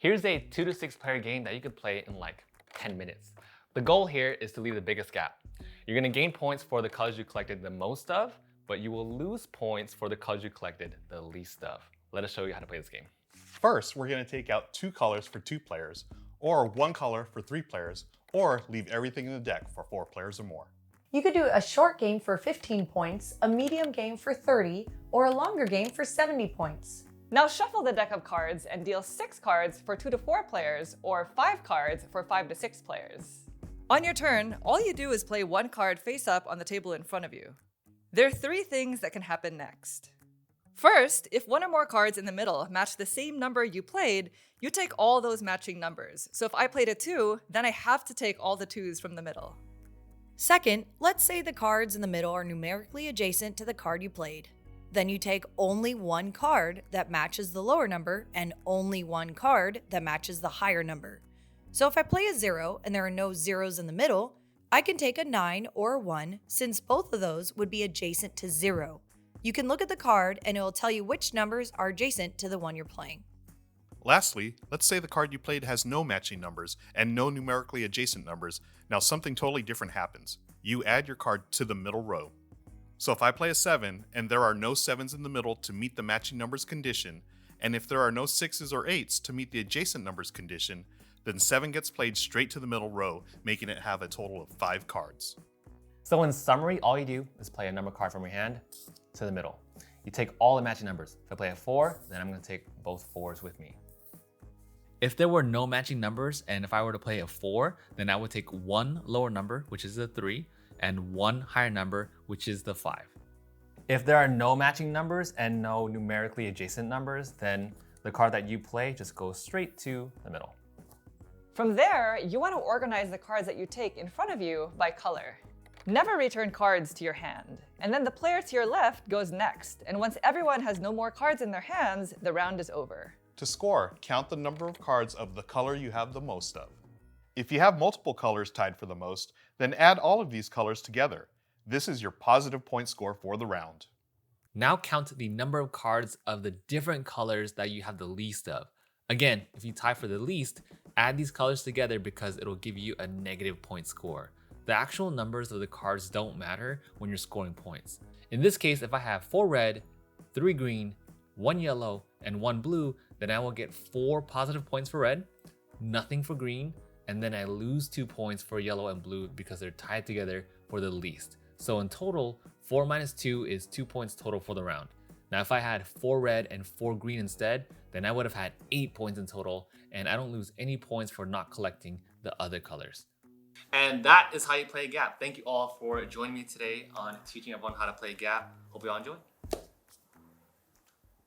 Here's a 2 to 6 player game that you could play in like 10 minutes. The goal here is to leave the biggest gap. You're gonna gain points for the colors you collected the most of, but you will lose points for the colors you collected the least of. Let us show you how to play this game. First, we're going to take out 2 colors for 2 players, or 1 color for 3 players, or leave everything in the deck for 4 players or more. You could do a short game for 15 points, a medium game for 30, or a longer game for 70 points. Now shuffle the deck of cards and deal 6 cards for 2 to 4 players or 5 cards for 5 to 6 players. On your turn, all you do is play 1 card face up on the table in front of you. There are 3 things that can happen next. First, if 1 or more cards in the middle match the same number you played, you take all those matching numbers. So if I played a 2, then I have to take all the 2s from the middle. Second, let's say the cards in the middle are numerically adjacent to the card you played. Then you take only 1 card that matches the lower number and only 1 card that matches the higher number. So if I play a 0 and there are no zeros in the middle, I can take a 9 or a 1 since both of those would be adjacent to 0. You can look at the card and it will tell you which numbers are adjacent to the one you're playing. Lastly, let's say the card you played has no matching numbers and no numerically adjacent numbers. Now something totally different happens. You add your card to the middle row. So if I play a 7 and there are no 7s in the middle to meet the matching numbers condition, and if there are no 6s or 8s to meet the adjacent numbers condition, then 7 gets played straight to the middle row, making it have a total of 5 cards. So in summary, all you do is play a number card from your hand to the middle. You take all the matching numbers. If I play a 4, then I'm gonna take both 4s with me. If there were no matching numbers and if I were to play a 4, then I would take 1 lower number, which is the 3, and 1 higher number, which is the 5. If there are no matching numbers and no numerically adjacent numbers, then the card that you play just goes straight to the middle. From there, you want to organize the cards that you take in front of you by color. Never return cards to your hand. And then the player to your left goes next. And once everyone has no more cards in their hands, the round is over. To score, count the number of cards of the color you have the most of. If you have multiple colors tied for the most, then add all of these colors together. This is your positive point score for the round. Now count the number of cards of the different colors that you have the least of. Again, if you tie for the least, add these colors together because it'll give you a negative point score. The actual numbers of the cards don't matter when you're scoring points. In this case, if I have 4 red, 3 green, 1 yellow, and 1 blue, then I will get 4 positive points for red, nothing for green, and then I lose 2 points for yellow and blue because they're tied together for the least. So in total, 4 minus 2 is 2 points total for the round. Now if I had 4 red and 4 green instead, then I would have had 8 points in total, and I don't lose any points for not collecting the other colors. And that is how you play Gap. Thank you all for joining me today on teaching everyone how to play Gap. Hope you all enjoy.